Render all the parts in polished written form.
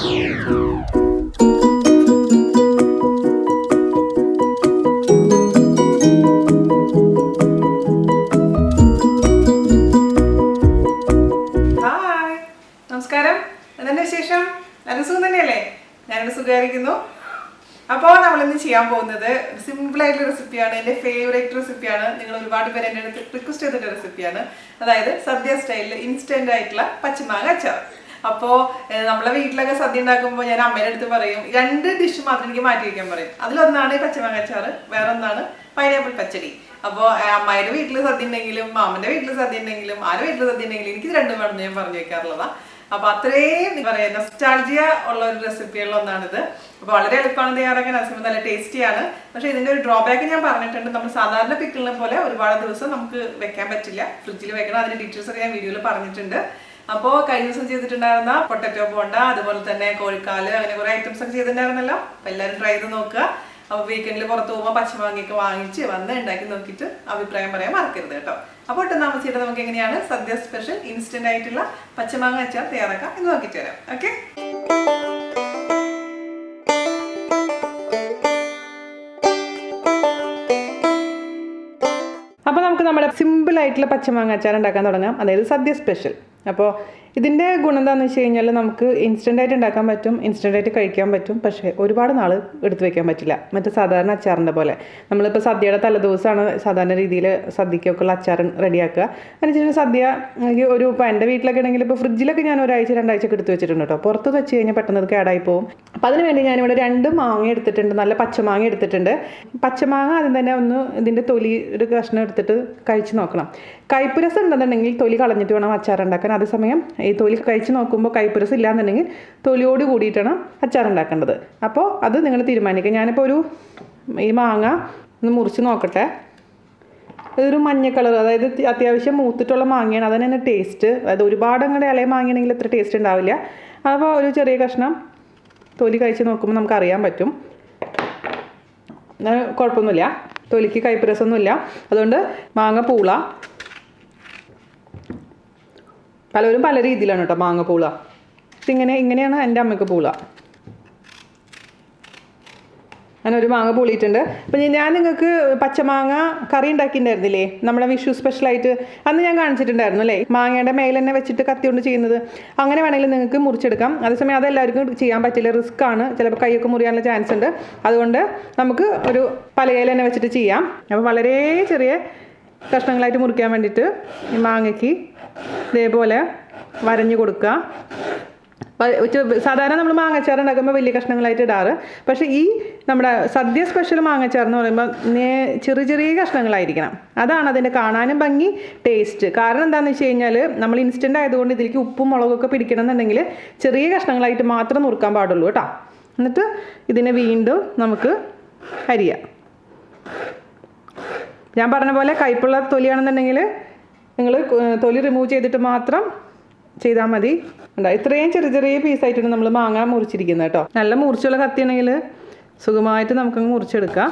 നമസ്കാരം, എന്തെന്നെ വിശേഷം? നല്ല സുഖം തന്നെയല്ലേ? ഞാനിവിടെ സുഖമായിരിക്കുന്നു. അപ്പോൾ നമ്മളിന്ന് ചെയ്യാൻ പോകുന്നത് സിമ്പിളായിട്ടുള്ള റെസിപ്പിയാണ്. എൻ്റെ ഫേവറേറ്റ് റെസിപ്പിയാണ്. നിങ്ങൾ ഒരുപാട് പേര് എൻ്റെ അടുത്ത് റിക്വസ്റ്റ് ചെയ്തിട്ട റെസിപ്പിയാണ്. അതായത് സദ്യ സ്റ്റൈലിൽ ഇൻസ്റ്റൻ്റ് ആയിട്ടുള്ള പച്ചമാങ്ങ അച്ചാർ. അപ്പോൾ നമ്മളെ വീട്ടിലൊക്കെ സദ്യ ഉണ്ടാക്കുമ്പോൾ ഞാൻ അമ്മയുടെ അടുത്ത് പറയും, 2 ഡിഷ് മാത്രം എനിക്ക് മാറ്റി വയ്ക്കാൻ പറയും. അതിലൊന്നാണ് ഈ പച്ചമാങ്ങ അച്ചാർ, വേറെ ഒന്നാണ് പൈനാപ്പിൾ പച്ചടി. അപ്പോൾ അമ്മയുടെ വീട്ടിൽ സദ്യ ഉണ്ടെങ്കിലും മാമൻ്റെ വീട്ടിൽ സദ്യ ഉണ്ടെങ്കിലും ആരുടെ വീട്ടിൽ സദ്യ ഉണ്ടെങ്കിലും എനിക്ക് 2 വേണമെന്ന് ഞാൻ പറഞ്ഞു വെക്കാറുള്ളതാണ്. അപ്പൊ അത്രയും പറയാ നൊസ്റ്റാൾജിയ ഉള്ള ഒരു റെസിപ്പികളിൽ ഒന്നാണിത്. അപ്പൊ വളരെ എളുപ്പമാണ് തയ്യാറാക്കാൻ, അതേസമയം നല്ല ടേസ്റ്റിയാണ്. പക്ഷെ ഇതിന്റെ ഒരു ഡ്രോബാക്ക് ഞാൻ പറഞ്ഞിട്ടുണ്ട്. നമ്മൾ സാധാരണ പിക്കിളിനെ പോലെ ഒരുപാട് ദിവസം നമുക്ക് വെക്കാൻ പറ്റില്ല, ഫ്രിഡ്ജിൽ വെക്കണം. അതിന്റെ ഡീറ്റെയിൽസ് ഒക്കെ ഞാൻ വീഡിയോയിൽ പറഞ്ഞിട്ടുണ്ട്. അപ്പോൾ കഴിഞ്ഞ ദിവസം ചെയ്തിട്ടുണ്ടായിരുന്ന പൊട്ടറ്റോ ബോണ്ട, അതുപോലെ തന്നെ കോഴിക്കാല്, അങ്ങനെ കുറെ ഐറ്റംസ് ഒക്കെ ചെയ്തിട്ടുണ്ടായിരുന്നല്ലോ. അപ്പൊ എല്ലാവരും ട്രൈ ചെയ്ത് നോക്കുക. അപ്പോൾ വീക്കെൻഡിൽ പുറത്ത് പോകുമ്പോൾ പച്ചമാങ്ങയൊക്കെ വാങ്ങിച്ച് വന്ന് ഉണ്ടാക്കി നോക്കിയിട്ട് അഭിപ്രായം പറയാൻ മറക്കരുത് കേട്ടോ. അപ്പോൾ ഒട്ടും താമസിച്ചിട്ട് നമുക്ക് എങ്ങനെയാണ് സദ്യ സ്പെഷ്യൽ ഇൻസ്റ്റന്റ് ആയിട്ടുള്ള പച്ചമാങ്ങ അച്ചാർ തയ്യാറാക്കാം എന്ന് നോക്കിയിട്ട് തരാം. ഓക്കെ, അപ്പോൾ നമുക്ക് നമ്മുടെ സിമ്പിൾ ആയിട്ടുള്ള പച്ചമാങ്ങ അച്ചാർ ഉണ്ടാക്കാൻ തുടങ്ങാം. അതായത് സദ്യ സ്പെഷ്യൽ. അപ്പോൾ ഇതിൻ്റെ ഗുണം എന്താണെന്ന് വെച്ച് കഴിഞ്ഞാൽ നമുക്ക് ഇൻസ്റ്റൻ്റായിട്ട് ഉണ്ടാക്കാൻ പറ്റും, ഇൻസ്റ്റൻ്റായിട്ട് കഴിക്കാൻ പറ്റും. പക്ഷേ ഒരുപാട് നാൾ എടുത്ത് വെക്കാൻ പറ്റില്ല. മറ്റേ സാധാരണ അച്ചാറിൻ്റെ പോലെ നമ്മളിപ്പോൾ സദ്യയുടെ തലേദിവസമാണ് സാധാരണ രീതിയിൽ സദ്യക്കൊക്കെ ഉള്ള അച്ചാർ റെഡിയാക്കുക. അതിനുശേഷം സദ്യ ഒരു ഇപ്പോൾ എൻ്റെ വീട്ടിലൊക്കെ ആണെങ്കിൽ ഇപ്പോൾ ഫ്രിഡ്ജിലൊക്കെ ഞാൻ 1-2 ആഴ്ച എടുത്ത് വെച്ചിട്ടുണ്ട് കേട്ടോ. പുറത്ത് വെച്ച് കഴിഞ്ഞാൽ പെട്ടെന്ന് അത് കേടായി പോകും. അപ്പോൾ അതിന് വേണ്ടി ഞാനിവിടെ 2 മാങ്ങ എടുത്തിട്ടുണ്ട്, നല്ല പച്ചമാങ്ങ എടുത്തിട്ടുണ്ട്. പച്ചമാങ്ങ ആദ്യം തന്നെ ഒന്ന് ഇതിൻ്റെ തൊലി ഒരു കഷ്ണം എടുത്തിട്ട് കഴിച്ച് നോക്കണം. കയ്പ്പുരസം ഉണ്ടെന്നുണ്ടെങ്കിൽ തൊലി കളഞ്ഞിട്ട് വേണം അച്ചാർ ഉണ്ടാക്കാൻ. അതേസമയം ഈ തൊലി കഴിച്ച് നോക്കുമ്പോൾ കയ്പ്പുരസം ഇല്ലാന്നുണ്ടെങ്കിൽ തൊലിയോട് കൂടിയിട്ടാണ് അച്ചാർ ഉണ്ടാക്കേണ്ടത്. അപ്പോൾ അത് നിങ്ങൾ തീരുമാനിക്കുക. ഞാനിപ്പോൾ ഈ മാങ്ങ ഒന്ന് മുറിച്ച് നോക്കട്ടെ. ഇതൊരു മഞ്ഞ കളർ, അതായത് അത്യാവശ്യം മൂത്തിട്ടുള്ള മാങ്ങയാണ്. അതിന് തന്നെ ടേസ്റ്റ്. അതായത് ഒരുപാട് അങ്ങോട്ട് ഇളയ മാങ്ങയാണെങ്കിൽ അത്ര ടേസ്റ്റ് ഉണ്ടാവില്ല. അപ്പോൾ ഒരു ചെറിയ കഷ്ണം തൊലി കഴിച്ച് നോക്കുമ്പോൾ നമുക്കറിയാൻ പറ്റും. കുഴപ്പമൊന്നുമില്ല, തൊലിക്ക് കയ്പ്പുരസമൊന്നുമില്ല. അതുകൊണ്ട് മാങ്ങ പൂള. പലരും പല രീതിയിലാണ് കേട്ടോ മാങ്ങ പൂള. ഇങ്ങനെയാണ് എൻ്റെ അമ്മയ്ക്ക് പൂള. അങ്ങനെ ഒരു മാങ്ങ പൂളിയിട്ടുണ്ട്. അപ്പം ഞാൻ നിങ്ങൾക്ക് പച്ചമാങ്ങ കറി ഉണ്ടാക്കിയിട്ടുണ്ടായിരുന്നില്ലേ നമ്മുടെ വിഷു സ്പെഷ്യലായിട്ട്? അന്ന് ഞാൻ കാണിച്ചിട്ടുണ്ടായിരുന്നു അല്ലേ, മാങ്ങയുടെ മേലെ തന്നെ വെച്ചിട്ട് കത്തി കൊണ്ട് ചെയ്യുന്നത്. അങ്ങനെ വേണമെങ്കിൽ നിങ്ങൾക്ക് മുറിച്ചെടുക്കാം. അതേസമയം അതെല്ലാവർക്കും ചെയ്യാൻ പറ്റില്ല, റിസ്ക് ആണ്. ചിലപ്പോൾ കൈയൊക്കെ മുറിയാനുള്ള ചാൻസ് ഉണ്ട്. അതുകൊണ്ട് നമുക്ക് ഒരു പലകയിൽ തന്നെ വെച്ചിട്ട് ചെയ്യാം. അപ്പോൾ വളരെ ചെറിയ കഷ്ണങ്ങളായിട്ട് മുറിക്കാൻ വേണ്ടിയിട്ട് ഈ മാങ്ങയ്ക്ക് ഇതേപോലെ വരഞ്ഞു കൊടുക്കുക. സാധാരണ നമ്മൾ മാങ്ങച്ചാർ ഉണ്ടാക്കുമ്പോൾ വലിയ കഷ്ണങ്ങളായിട്ട് ഇടാറ്. പക്ഷേ ഈ നമ്മുടെ സദ്യ സ്പെഷ്യൽ മാങ്ങച്ചാർ എന്ന് പറയുമ്പോൾ ചെറിയ ചെറിയ കഷ്ണങ്ങളായിരിക്കണം. അതാണ് അതിൻ്റെ കാണാനും ഭംഗി, ടേസ്റ്റ്. കാരണം എന്താണെന്ന് വെച്ച് കഴിഞ്ഞാൽ നമ്മൾ ഇൻസ്റ്റൻ്റ് ആയതുകൊണ്ട് ഇതിലേക്ക് ഉപ്പും മുളകൊക്കെ പിടിക്കണം എന്നുണ്ടെങ്കിൽ ചെറിയ കഷ്ണങ്ങളായിട്ട് മാത്രം നുറുക്കാൻ പാടുള്ളൂ കേട്ടോ. എന്നിട്ട് ഇതിനെ വീണ്ടും നമുക്ക് അരിയാം. ഞാൻ പറഞ്ഞ പോലെ കയ്പുള്ള തൊലിയാണെന്നുണ്ടെങ്കിൽ നിങ്ങൾ തൊലി റിമൂവ് ചെയ്തിട്ട് മാത്രം ചെയ്താൽ മതി. ഉണ്ടോ, ഇത്രയും ചെറിയ ചെറിയ പീസായിട്ടാണ് നമ്മൾ മാങ്ങ മുറിച്ചിരിക്കുന്നത് കേട്ടോ. നല്ല മുറിച്ചുള്ള കത്തിയാണെങ്കിൽ സുഖമായിട്ട് നമുക്കങ്ങ് മുറിച്ചെടുക്കാം.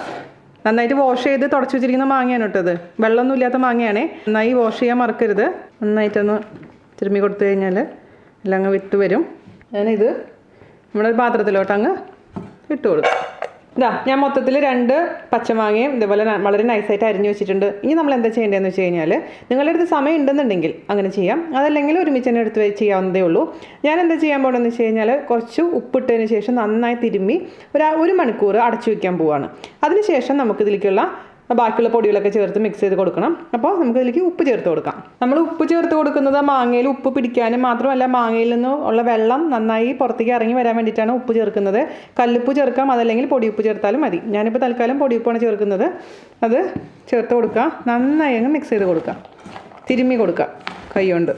നന്നായിട്ട് വാഷ് ചെയ്ത് തുടച്ച് വെച്ചിരിക്കുന്ന മാങ്ങയാണ് കേട്ടത്, വെള്ളമൊന്നും ഇല്ലാത്ത മാങ്ങയാണേ. നന്നായി വാഷ് ചെയ്യാൻ മറക്കരുത്. നന്നായിട്ടൊന്ന് തിരുമ്മി കൊടുത്തു കഴിഞ്ഞാൽ എല്ലാം അങ്ങ് വിട്ട് വരും. ഞാനിത് നമ്മുടെ പാത്രത്തിലോട്ട് അങ്ങ് ഇട്ട് കൊടുക്കും. ഞാൻ മൊത്തത്തിൽ 2 പച്ചമാങ്ങയും ഇതേപോലെ വളരെ നൈസായിട്ട് അരിഞ്ഞു വെച്ചിട്ടുണ്ട്. ഇനി നമ്മൾ എന്താ ചെയ്യേണ്ടതെന്ന് വെച്ച് കഴിഞ്ഞാൽ നിങ്ങളുടെ അടുത്ത് സമയം ഉണ്ടെന്നുണ്ടെങ്കിൽ അങ്ങനെ ചെയ്യാം, അതല്ലെങ്കിൽ ഒരുമിച്ച് തന്നെ എടുത്ത് ചെയ്യാവുന്നതേ ഉള്ളൂ. ഞാൻ എന്താ ചെയ്യാൻ പോകുന്നതെന്ന് വെച്ച് കഴിഞ്ഞാൽ കുറച്ച് ഉപ്പിട്ടതിന് ശേഷം നന്നായി തിരുമ്മി ഒരു മണിക്കൂർ അടച്ചു വയ്ക്കാൻ പോവുകയാണ്. അതിനുശേഷം നമുക്കിതിലേക്കുള്ള ബാക്കിയുള്ള പൊടികളൊക്കെ ചേർത്ത് മിക്സ് ചെയ്ത് കൊടുക്കണം. അപ്പോൾ നമുക്കിതിലേക്ക് ഉപ്പ് ചേർത്ത് കൊടുക്കാം. നമ്മൾ ഉപ്പ് ചേർത്ത് കൊടുക്കുന്നത് മാങ്ങയിൽ ഉപ്പ് പിടിക്കാനും മാത്രമല്ല, മാങ്ങയിൽ നിന്ന് ഉള്ള വെള്ളം നന്നായി പുറത്തേക്ക് ഇറങ്ങി വരാൻ വേണ്ടിയിട്ടാണ് ഉപ്പ് ചേർക്കുന്നത്. കല്ലുപ്പ് ചേർക്കാം, അതല്ലെങ്കിൽ പൊടിയുപ്പ് ചേർത്താലും മതി. ഞാനിപ്പോൾ തൽക്കാലം പൊടിയുപ്പാണ് ചേർക്കുന്നത്. അത് ചേർത്ത് കൊടുക്കുക, നന്നായി അങ്ങ് മിക്സ് ചെയ്ത് കൊടുക്കുക, തിരുമ്മി കൊടുക്കുക കൈ കൊണ്ട്.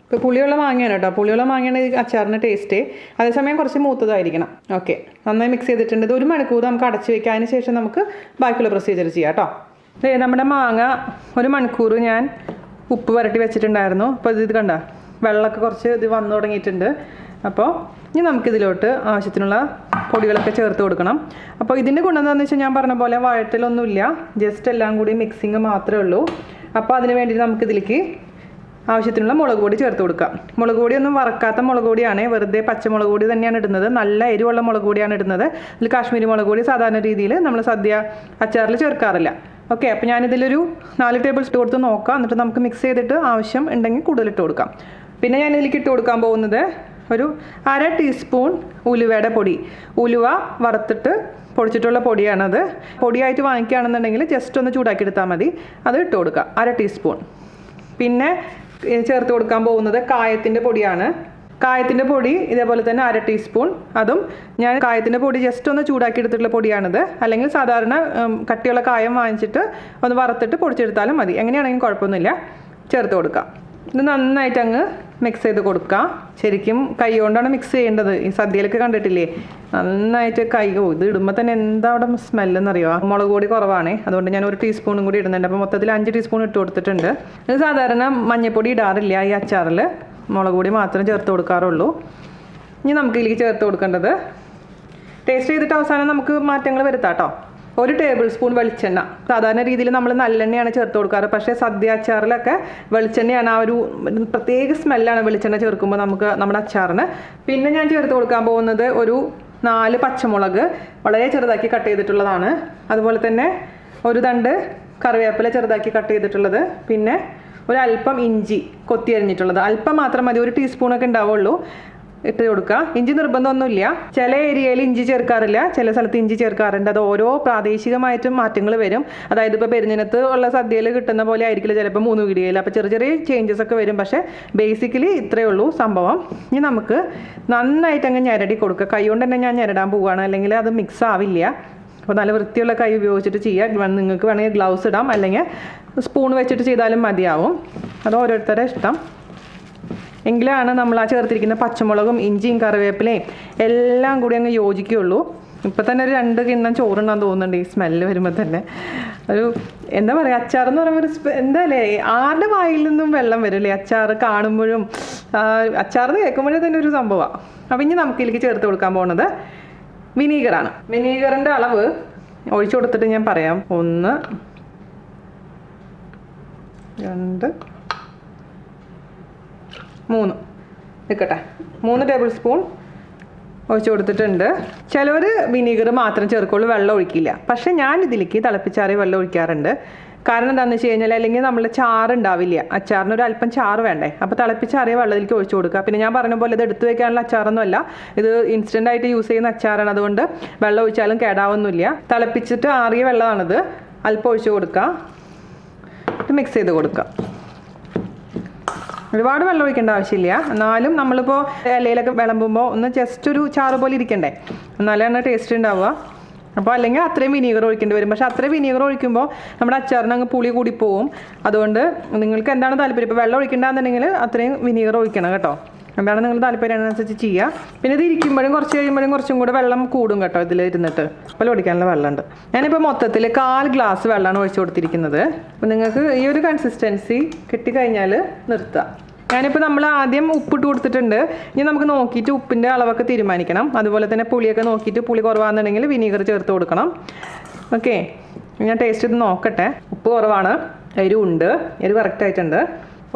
ഇപ്പോൾ പുളിയുള്ള മാങ്ങയാണ് കേട്ടോ, പുളിയുള്ള മാങ്ങയാണ് ഈ അച്ചാറിന് ടേസ്റ്റ്. അതേസമയം കുറച്ച് മൂത്തതായിരിക്കണം. ഓക്കെ, നന്നായി മിക്സ് ചെയ്തിട്ടുണ്ട്. ഇത് 1 മണിക്കൂർ നമുക്ക് അടച്ചു വയ്ക്കാം. അതിന് ശേഷം നമുക്ക് ബാക്കിയുള്ള പ്രൊസീജിയർ ചെയ്യാം കേട്ടോ. നമ്മുടെ മാങ്ങ 1 മണിക്കൂർ ഞാൻ ഉപ്പ് പുരട്ടി വെച്ചിട്ടുണ്ടായിരുന്നു. അപ്പോൾ ഇത് കണ്ട വെള്ളമൊക്കെ കുറച്ച് ഇത് വന്നു തുടങ്ങിയിട്ടുണ്ട്. അപ്പോൾ ഇനി നമുക്കിതിലോട്ട് ആവശ്യത്തിനുള്ള പൊടികളൊക്കെ ചേർത്ത് കൊടുക്കണം. അപ്പോൾ ഇതിൻ്റെ ഗുണം എന്താണെന്ന് വെച്ചാൽ ഞാൻ പറഞ്ഞ പോലെ വഴറ്റലൊന്നുമില്ല, ജസ്റ്റ് എല്ലാം കൂടി മിക്സിങ് മാത്രമേ ഉള്ളൂ. അപ്പോൾ അതിന് വേണ്ടി നമുക്കിതിലേക്ക് ആവശ്യത്തിനുള്ള മുളക് പൊടി ചേർത്ത് കൊടുക്കാം. മുളക് പൊടിയൊന്നും വറക്കാത്ത മുളക് പൊടിയാണ്, വെറുതെ പച്ചമുളക് പൊടി തന്നെയാണ് ഇടുന്നത്. നല്ല എരിവുള്ള മുളക് പൊടിയാണ് ഇടുന്നത്. ഇതിൽ കാശ്മീരി മുളക് പൊടി സാധാരണ രീതിയിൽ നമ്മൾ സദ്യ അച്ചാറിൽ ചേർക്കാറില്ല. ഓക്കെ, അപ്പോൾ ഞാനിതിലൊരു 4 ടേബിൾ സ്പൂൺ കൊടുത്ത് നോക്കാം. എന്നിട്ട് നമുക്ക് മിക്സ് ചെയ്തിട്ട് ആവശ്യം ഉണ്ടെങ്കിൽ കൂടുതലിട്ട് കൊടുക്കാം. പിന്നെ ഞാൻ ഇതിലേക്ക് ഇട്ട് കൊടുക്കാൻ പോകുന്നത് ഒരു 1/2 ടീസ്പൂൺ ഉലുവയുടെ പൊടി. ഉലുവ വറുത്തിട്ട് പൊടിച്ചിട്ടുള്ള പൊടിയാണത്. പൊടിയായിട്ട് വാങ്ങിക്കുകയാണെന്നുണ്ടെങ്കിൽ ജസ്റ്റ് ഒന്ന് ചൂടാക്കി എടുത്താൽ മതി. അത് ഇട്ട് കൊടുക്കുക, 1/2 ടീസ്പൂൺ. പിന്നെ ചേർത്ത് കൊടുക്കാൻ പോകുന്നത് കായത്തിൻ്റെ പൊടിയാണ്. കായത്തിൻ്റെ പൊടി ഇതേപോലെ തന്നെ 1/2 ടീസ്പൂൺ. അതും ഞാൻ കായത്തിൻ്റെ പൊടി ജസ്റ്റ് ഒന്ന് ചൂടാക്കി എടുത്തിട്ടുള്ള പൊടിയാണിത്. അല്ലെങ്കിൽ സാധാരണ കട്ടിയുള്ള കായം വാങ്ങിച്ചിട്ട് ഒന്ന് വറുത്തിട്ട് പൊടിച്ചെടുത്താലും മതി, എങ്ങനെയാണെങ്കിലും കുഴപ്പമൊന്നുമില്ല. ചേർത്ത് കൊടുക്കാം. ഇത് നന്നായിട്ട് അങ്ങ് മിക്സ് ചെയ്ത് കൊടുക്കുക. ശരിക്കും കൈ കൊണ്ടാണ് മിക്സ് ചെയ്യേണ്ടത്. ഈ സദ്യയിലൊക്കെ കണ്ടിട്ടില്ലേ, നന്നായിട്ട് ഇത് ഇടുമ്പോൾ തന്നെ എന്താ അവിടെ സ്മെല്ലെന്നറിയോ. മുളക് പൊടി കുറവാണേ, അതുകൊണ്ട് ഞാൻ 1 ടീസ്പൂണും കൂടി ഇടുന്നുണ്ട്. അപ്പോൾ മൊത്തത്തിൽ 5 ടീസ്പൂൺ ഇട്ട് കൊടുത്തിട്ടുണ്ട്. ഇത് സാധാരണ മഞ്ഞൾപ്പൊടി ഇടാറില്ല ഈ അച്ചാറിൽ, മുളക് പൊടി മാത്രം ചേർത്ത് കൊടുക്കാറുള്ളൂ. ഇനി നമുക്ക് ഇതിലേക്ക് ചേർത്ത് കൊടുക്കേണ്ടത്, ടേസ്റ്റ് ചെയ്തിട്ട് അവസാനം നമുക്ക് മാറ്റങ്ങൾ വരുത്താം കേട്ടോ. 1 ടേബിൾ സ്പൂൺ വെളിച്ചെണ്ണ. സാധാരണ രീതിയിൽ നമ്മൾ നല്ലെണ്ണയാണ് ചേർത്ത് കൊടുക്കാറ്, പക്ഷേ സദ്യ അച്ചാറിലൊക്കെ വെളിച്ചെണ്ണയാണ്. ആ ഒരു പ്രത്യേക സ്മെല്ലാണ് വെളിച്ചെണ്ണ ചേർക്കുമ്പോൾ നമുക്ക് നമ്മുടെ അച്ചാറിന്. പിന്നെ ഞാൻ ചേർത്ത് കൊടുക്കാൻ പോകുന്നത് ഒരു 4 പച്ചമുളക് വളരെ ചെറുതാക്കി കട്ട് ചെയ്തിട്ടുള്ളതാണ്. അതുപോലെ തന്നെ ഒരു തണ്ട് കറിവേപ്പില ചെറുതാക്കി കട്ട് ചെയ്തിട്ടുള്ളത്. പിന്നെ ഒരല്പം ഇഞ്ചി കൊത്തി അരിഞ്ഞിട്ടുള്ളത്, അല്പം മാത്രം മതി, 1 ടീസ്പൂണൊക്കെ ഉണ്ടാവുള്ളൂ. ഇട്ട് കൊടുക്കുക. ഇഞ്ചി നിർബന്ധമൊന്നുമില്ല. ചില ഏരിയയിൽ ഇഞ്ചി ചേർക്കാറില്ല, ചില സ്ഥലത്ത് ഇഞ്ചി ചേർക്കാറുണ്ട്. അത് ഓരോ പ്രാദേശികമായിട്ടും മാറ്റങ്ങൾ വരും. അതായത് ഇപ്പോൾ പെരുന്നിനത്ത് ഉള്ള സദ്യയിൽ കിട്ടുന്ന പോലെ ആയിരിക്കില്ല ചിലപ്പോൾ 3 വീടിയയിൽ. അപ്പോൾ ചെറിയ ചെറിയ ചേഞ്ചസ് ഒക്കെ വരും. പക്ഷേ ബേസിക്കലി ഇത്രയേ ഉള്ളൂ സംഭവം. ഇനി നമുക്ക് നന്നായിട്ട് അങ്ങ് ഞെരടി കൊടുക്കുക. കൈ കൊണ്ട് തന്നെ ഞാൻ ഞെരടാൻ പോവുകയാണ്, അല്ലെങ്കിൽ അത് മിക്സ് ആവില്ല. അപ്പോൾ നല്ല വൃത്തിയുള്ള കൈ ഉപയോഗിച്ചിട്ട് ചെയ്യുക. നിങ്ങൾക്ക് വേണമെങ്കിൽ ഗ്ലൗസ് ഇടാം, അല്ലെങ്കിൽ സ്പൂൺ വെച്ചിട്ട് ചെയ്താലും മതിയാവും. അത് ഓരോരുത്തരുടെ ഇഷ്ടം. എങ്കിലാണ് നമ്മൾ ആ ചേർത്തിരിക്കുന്ന പച്ചമുളകും ഇഞ്ചിയും കറിവേപ്പിലയും എല്ലാം കൂടി അങ്ങ് യോജിക്കുകയുള്ളൂ. ഇപ്പം തന്നെ ഒരു 2 കിണ്ണം ചോറുണ്ടാന്ന് തോന്നുന്നുണ്ട് ഈ സ്മെല്ല് വരുമ്പോൾ തന്നെ. ഒരു എന്താ പറയുക, അച്ചാറെന്ന് പറയുമ്പോൾ ഒരു എന്താ അല്ലേ, ആരുടെ വായിൽ നിന്നും വെള്ളം വരും അല്ലേ അച്ചാർ കാണുമ്പോഴും. അച്ചാറെന്ന് കേൾക്കുമ്പോഴേ തന്നെ ഒരു സംഭവമാണ്. അപ്പം ഇനി നമുക്ക് ഇതിലേക്ക് ചേർത്ത് കൊടുക്കാൻ പോകുന്നത് വിനീഗറാണ്. വിനീഗറിൻ്റെ അളവ് ഒഴിച്ചു കൊടുത്തിട്ട് ഞാൻ പറയാം. 1 2 3 നിൽക്കട്ടെ, 3 ടേബിൾ സ്പൂൺ ഒഴിച്ച് കൊടുത്തിട്ടുണ്ട്. ചിലവർ വിനീഗർ മാത്രം ചേർക്കുള്ളൂ, വെള്ളം ഒഴിക്കില്ല. പക്ഷേ ഞാൻ ഇതിലേക്ക് തിളപ്പിച്ചാറിയ വെള്ളം ഒഴിക്കാറുണ്ട്. കാരണം എന്താണെന്ന് വെച്ച് കഴിഞ്ഞാൽ അല്ലെങ്കിൽ നമ്മൾ ചാറ് ഉണ്ടാവില്ല, അച്ചാറിന് ഒരു അല്പം ചാറ് വേണ്ടേ. അപ്പോൾ തിളപ്പിച്ചാറിയ വെള്ളത്തിലേക്ക് ഒഴിച്ചു കൊടുക്കുക. പിന്നെ ഞാൻ പറഞ്ഞ പോലെ ഇത് എടുത്തു വയ്ക്കാനുള്ള അച്ചാറൊന്നുമല്ല, ഇത് ഇൻസ്റ്റൻ്റ് ആയിട്ട് യൂസ് ചെയ്യുന്ന അച്ചാറാണ്. അതുകൊണ്ട് വെള്ളം ഒഴിച്ചാലും കേടാവൊന്നുമില്ല. തിളപ്പിച്ചിട്ട് ആറിയ വെള്ളമാണിത്. അല്പം ഒഴിച്ച് കൊടുക്കുക, മിക്സ് ചെയ്ത് കൊടുക്കുക. ഒരുപാട് വെള്ളം ഒഴിക്കേണ്ട ആവശ്യമില്ല. എന്നാലും നമ്മളിപ്പോൾ ഇലയിലൊക്കെ വിളമ്പുമ്പോൾ ഒന്ന് ജസ്റ്റ് ഒരു ചാറ് പോലെ ഇരിക്കണ്ടേ, എന്നാലാണ് ടേസ്റ്റ് ഉണ്ടാവുക. അപ്പോൾ അല്ലെങ്കിൽ അത്രയും വിനീഗർ ഒഴിക്കേണ്ടി വരും. പക്ഷേ അത്രയും വിനീഗർ ഒഴിക്കുമ്പോൾ നമ്മുടെ അച്ചാറിന് അങ്ങ് പുളി കൂടി പോവും. അതുകൊണ്ട് നിങ്ങൾക്ക് എന്താണ് താല്പര്യം, ഇപ്പോൾ വെള്ളം ഒഴിക്കേണ്ടതെന്നുണ്ടെങ്കിൽ അത്രയും വിനീഗർ ഒഴിക്കണം കേട്ടോ. എന്താണ് നിങ്ങൾ താല്പര്യം അനുസരിച്ച് ചെയ്യുക. പിന്നെ ഇത് ഇരിക്കുമ്പോഴും കുറച്ച് കഴിയുമ്പോഴും കുറച്ചും കൂടെ വെള്ളം കൂടും കേട്ടോ. ഇതിൽ ഇരുന്നിട്ട് അപ്പോൾ ഒഴിക്കാനുള്ള വെള്ളമുണ്ട്. ഞാനിപ്പോൾ മൊത്തത്തിൽ 1/4 ഗ്ലാസ് വെള്ളമാണ് ഒഴിച്ചു കൊടുത്തിരിക്കുന്നത്. അപ്പോൾ നിങ്ങൾക്ക് ഈ ഒരു കൺസിസ്റ്റൻസി കിട്ടിക്കഴിഞ്ഞാൽ നിർത്താം. ഞാനിപ്പോൾ നമ്മൾ ആദ്യം ഉപ്പിട്ട് കൊടുത്തിട്ടുണ്ട്. ഇനി നമുക്ക് നോക്കിയിട്ട് ഉപ്പിൻ്റെ അളവൊക്കെ തീരുമാനിക്കണം. അതുപോലെ തന്നെ പുളിയൊക്കെ നോക്കിയിട്ട് പുളി കുറവാണെന്നുണ്ടെങ്കിൽ വിനീഗർ ചേർത്ത് കൊടുക്കണം. ഓക്കെ, ഞാൻ ടേസ്റ്റ് ചെയ്ത് നോക്കട്ടെ. ഉപ്പ് കുറവാണ്, എരിവുണ്ട്, എരിവ് കറക്റ്റായിട്ടുണ്ട്.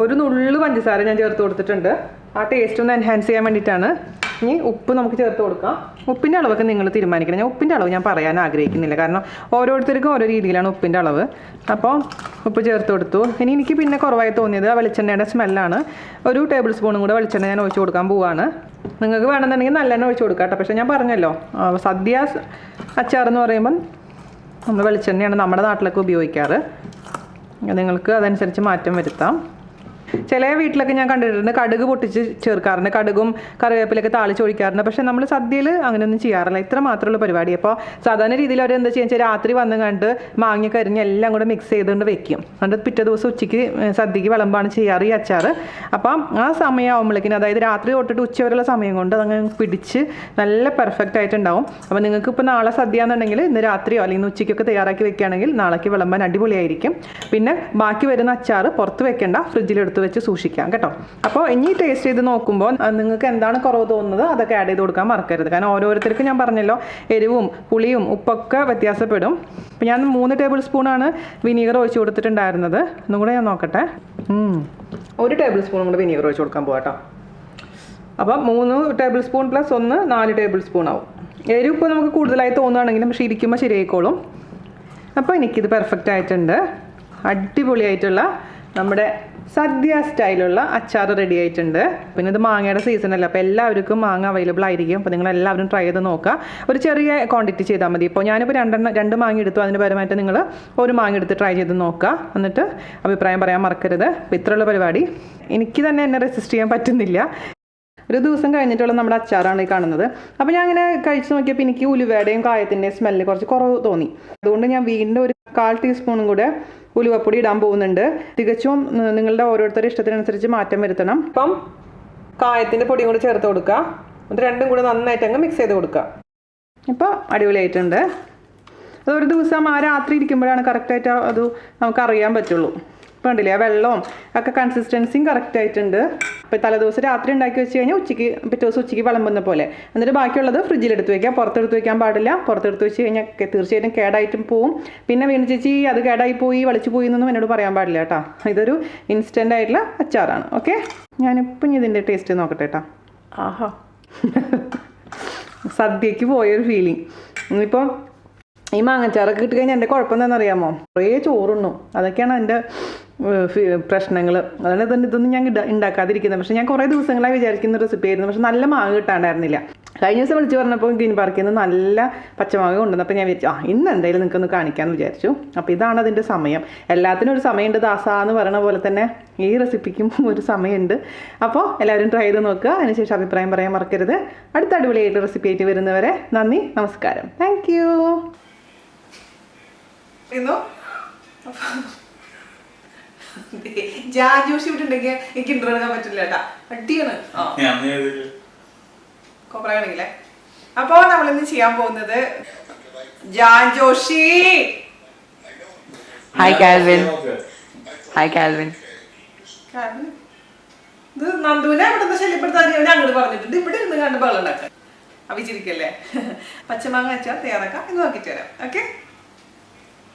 ഒരു നുള്ളു പഞ്ചസാര ഞാൻ ചേർത്ത് കൊടുത്തിട്ടുണ്ട്. ആ ടേസ്റ്റ് ഒന്ന് എൻഹാൻസ് ചെയ്യാൻ വേണ്ടിയിട്ടാണ്. ഇനി ഉപ്പ് നമുക്ക് ചേർത്ത് കൊടുക്കാം. ഉപ്പിൻ്റെ അളവൊക്കെ നിങ്ങൾ തീരുമാനിക്കണം. ഞാൻ ഉപ്പിൻ്റെ അളവ് ഞാൻ പറയാൻ ആഗ്രഹിക്കുന്നില്ല, കാരണം ഓരോരുത്തർക്കും ഓരോ രീതിയിലാണ് ഉപ്പിൻ്റെ അളവ്. അപ്പോൾ ഉപ്പ് ചേർത്ത് കൊടുത്തു. ഇനി എനിക്ക് പിന്നെ കുറവായി തോന്നിയത് ആ വെളിച്ചെണ്ണയുടെ സ്മെല്ലാണ്. 1 ടേബിൾ സ്പൂണും കൂടെ വെളിച്ചെണ്ണ ഞാൻ ഒഴിച്ച് കൊടുക്കാൻ പോവാണ്. നിങ്ങൾക്ക് വേണമെന്നുണ്ടെങ്കിൽ നല്ലെണ്ണ ഒഴിച്ച് കൊടുക്കാം കേട്ടോ. പക്ഷേ ഞാൻ പറഞ്ഞല്ലോ, സദ്യ അച്ചാറെന്ന് പറയുമ്പം നമ്മൾ വെളിച്ചെണ്ണയാണ് നമ്മുടെ നാട്ടിലൊക്കെ ഉപയോഗിക്കാറ്. നിങ്ങൾക്ക് അതനുസരിച്ച് മാറ്റം വരുത്താം. ചില വീട്ടിലൊക്കെ ഞാൻ കണ്ടിട്ടുണ്ട് കടുക് പൊട്ടിച്ച് ചേർക്കാറുണ്ട്, കടുകും കറിവേപ്പിലൊക്കെ താളിച്ചൊഴിക്കാറുണ്ട്. പക്ഷേ നമ്മൾ സദ്യയിൽ അങ്ങനെയൊന്നും ചെയ്യാറില്ല. ഇത്ര മാത്രമുള്ള പരിപാടി. അപ്പോൾ സാധാരണ രീതിയിൽ അവർ എന്താ ചെയ്യുക വെച്ചാൽ രാത്രി വന്ന് കണ്ട് മാങ്ങ കരിഞ്ഞ് എല്ലാം കൂടെ മിക്സ് ചെയ്തുകൊണ്ട് വെക്കും. എന്നിട്ട് പിറ്റേ ദിവസം ഉച്ചയ്ക്ക് സദ്യക്ക് വിളമ്പാണ് ചെയ്യാറ് ഈ അച്ചാർ. അപ്പം ആ സമയമാകുമ്പോഴേക്കിനും, അതായത് രാത്രി തൊട്ടിട്ട് ഉച്ച വരെയുള്ള സമയം കൊണ്ട് അതങ്ങനെ പിടിച്ച് നല്ല പെർഫെക്റ്റ് ആയിട്ടുണ്ടാവും. അപ്പോൾ നിങ്ങൾക്ക് ഇപ്പോൾ നാളെ സദ്യ എന്നുണ്ടെങ്കിൽ ഇന്ന് രാത്രിയോ അല്ലെങ്കിൽ ഉച്ചയ്ക്കൊക്കെ തയ്യാറാക്കി വെക്കുകയാണെങ്കിൽ നാളേക്ക് വിളമ്പാൻ അടിപൊളിയായിരിക്കും. പിന്നെ ബാക്കി വരുന്ന അച്ചാർ പുറത്ത് വെക്കേണ്ട, ഫ്രിഡ്ജിലെടുത്ത് വെച്ച് സൂക്ഷിക്കാം കേട്ടോ. അപ്പോൾ ഇനി ടേസ്റ്റ് ചെയ്ത് നോക്കുമ്പോൾ നിങ്ങൾക്ക് എന്താണ് കുറവ് തോന്നുന്നത് അതൊക്കെ ആഡ് ചെയ്ത് കൊടുക്കാൻ മറക്കരുത്. കാരണം ഓരോരുത്തർക്കും ഞാൻ പറഞ്ഞല്ലോ എരിവും പുളിയും ഉപ്പൊക്കെ വ്യത്യാസപ്പെടും. അപ്പോൾ ഞാൻ 3 ടേബിൾ സ്പൂണാണ് വിനീഗർ ഒഴിച്ച് കൊടുത്തിട്ടുണ്ടായിരുന്നത്. ഒന്നും കൂടെ ഞാൻ നോക്കട്ടെ. 1 ടേബിൾ സ്പൂണും കൂടെ വിനീഗർ ഒഴിച്ച് കൊടുക്കാൻ പോകാം കേട്ടോ. അപ്പം 3 table spoon plus 1 4 table spoon ആവും. എരിവ് ഇപ്പോൾ നമുക്ക് കൂടുതലായി തോന്നുകയാണെങ്കിലും പക്ഷേ ഇരിക്കുമ്പോൾ ശരിയായിക്കോളും. അപ്പോൾ എനിക്കിത് പെർഫെക്റ്റ് ആയിട്ടുണ്ട്. അടിപൊളിയായിട്ടുള്ള നമ്മുടെ സദ്യ സ്റ്റൈലുള്ള അച്ചാർ റെഡി ആയിട്ടുണ്ട്. പിന്നെ ഇത് മാങ്ങയുടെ സീസണല്ല, അപ്പോൾ എല്ലാവർക്കും മാങ്ങ അവൈലബിൾ ആയിരിക്കും. അപ്പോൾ നിങ്ങൾ എല്ലാവരും ട്രൈ ചെയ്ത് നോക്കുക. ഒരു ചെറിയ ക്വാണ്ടിറ്റി ചെയ്താൽ മതി. ഇപ്പോൾ ഞാനിപ്പോൾ 2 മാങ്ങ എടുത്തു, അതിന് പരമായിട്ട് നിങ്ങൾ 1 മാങ്ങ എടുത്ത് ട്രൈ ചെയ്ത് നോക്കുക. എന്നിട്ട് അഭിപ്രായം പറയാൻ മറക്കരുത്. അപ്പോൾ ഇത്രയുള്ള പരിപാടി. എനിക്ക് തന്നെ എന്നെ റെസിസ്റ്റ് ചെയ്യാൻ പറ്റുന്നില്ല. ഒരു ദിവസം കഴിഞ്ഞിട്ടുള്ള നമ്മുടെ അച്ചാറാണ് ഈ കാണുന്നത്. അപ്പോൾ ഞാൻ അങ്ങനെ കഴിച്ച് നോക്കിയപ്പോൾ എനിക്ക് ഉലുവയുടെയും കായത്തിൻ്റെയും സ്മെല്ല് കുറച്ച് കുറവ് തോന്നി. അതുകൊണ്ട് ഞാൻ വീണ്ടും ഒരു 1/4 ടീസ്പൂണും കൂടെ ഉലുവപ്പൊടി ഇടാൻ പോകുന്നുണ്ട്. തികച്ചും നിങ്ങളുടെ ഓരോരുത്തരുടെ ഇഷ്ടത്തിനനുസരിച്ച് മാറ്റം വരുത്തണം. ഇപ്പം കായത്തിൻ്റെ പൊടിയും കൂടി ചേർത്ത് കൊടുക്കുക. എന്നിട്ട് രണ്ടും കൂടെ നന്നായിട്ട് അങ്ങ് മിക്സ് ചെയ്ത് കൊടുക്കുക. ഇപ്പോൾ അടിപൊളിയായിട്ടുണ്ട്. അതൊരു ദിവസം ആ രാത്രി ഇരിക്കുമ്പോഴാണ് കറക്റ്റായിട്ട് അത് നമുക്കറിയാൻ പറ്റുള്ളൂ. ഇപ്പോൾ കണ്ടില്ലേ, ആ വെള്ളവും ഒക്കെ കൺസിസ്റ്റൻസിയും കറക്റ്റായിട്ടുണ്ട്. അപ്പോൾ തലേദിവസം രാത്രി ഉണ്ടാക്കി വെച്ച് കഴിഞ്ഞാൽ പിറ്റേ ദിവസം ഉച്ചയ്ക്ക് വിളമ്പുന്ന പോലെ. എന്നിട്ട് ബാക്കിയുള്ളത് ഫ്രിഡ്ജിലെടുത്ത് വയ്ക്കുക. പുറത്തെടുത്ത് വയ്ക്കാൻ പാടില്ല. പുറത്തെടുത്ത് വെച്ച് കഴിഞ്ഞാൽ തീർച്ചയായിട്ടും കേടായിട്ടും പോവും. പിന്നെ വീണ്ടും ചേച്ചി അത് കേടായി പോയി വളിച്ചു പോയി എന്നൊന്നും എന്നോട് പറയാൻ പാടില്ല കേട്ടോ. ഇതൊരു ഇൻസ്റ്റൻ്റ് ആയിട്ടുള്ള അച്ചാറാണ്. ഓക്കെ, ഞാനിപ്പം ഇതിൻ്റെ ടേസ്റ്റ് നോക്കട്ടെ കേട്ടോ. ആഹാ, സദ്യക്ക് പോയൊരു ഫീലിംഗ്. ഇപ്പം ഈ മാങ്ങച്ചാറൊക്കെ കിട്ടി കഴിഞ്ഞാൽ എൻ്റെ കുഴപ്പം എന്താണെന്നറിയാമോ? കുറേ ചോറുണ്ണും. അതൊക്കെയാണ് എൻ്റെ പ്രശ്നങ്ങൾ. അതാണ് ഇതൊന്നും ഞാൻ ഉണ്ടാക്കാതിരിക്കുന്നത്. പക്ഷേ ഞാൻ കുറേ ദിവസങ്ങളായി വിചാരിക്കുന്ന റെസിപ്പി ആയിരുന്നു. പക്ഷെ നല്ല മാങ്ങ കിട്ടാണ്ടായിരുന്നില്ല. കഴിഞ്ഞ ദിവസം വിളിച്ച് പറഞ്ഞപ്പോൾ ഗ്രീൻ പാർക്കിൽ നിന്ന് നല്ല പച്ചമാങ്ങ കൊണ്ടുവന്നു. അപ്പോൾ ഞാൻ വിചാരിച്ചു ഇന്ന് എന്തായാലും നിങ്ങൾക്കൊന്ന് കാണിക്കാമെന്ന് വിചാരിച്ചു. അപ്പോൾ ഇതാണ് അതിൻ്റെ സമയം. എല്ലാത്തിനും ഒരു സമയമുണ്ട് ദാസാ എന്ന് പറയുന്ന പോലെ തന്നെ ഈ റെസിപ്പിക്കും ഒരു സമയമുണ്ട്. അപ്പോൾ എല്ലാവരും ട്രൈ ചെയ്ത് നോക്കുക. അതിനുശേഷം അഭിപ്രായം പറയാൻ മറക്കരുത്. അടുത്ത അടിപൊളിയായിട്ട് റെസിപ്പി ആയിട്ട് വരുന്നവരെ നന്ദി, നമസ്കാരം. Thank you. ജാജോഷി വിട്ടുണ്ടെങ്കിൽ എനിക്ക് ഇന്റർവ്യൂ എടുക്കാൻ പറ്റില്ല കേട്ടാ. അടിയാണ് കോപ്പറാണെങ്കിലേ. അപ്പൊ നമ്മളിന്ന് ചെയ്യാൻ പോകുന്നത് ജാജോഷി. Hi Calvin. Hi Calvin. ഇത് നന്ദുവിനെ അവിടെ നിന്ന് ശല്യപ്പെടുത്താൻ ഞാൻ അങ്ങോട്ട് പറഞ്ഞിട്ടുണ്ട്. ഇവിടെ ഇരുന്ന് കണ്ട് ബഹളം ഉണ്ടാക്കാൻ അവിച്ചിരിക്കല്ലേ. പച്ചമാങ്ങ അച്ചാർ തയ്യാറാക്കാം എന്ന് നോക്കിച്ചു തരാം. ഓക്കെ.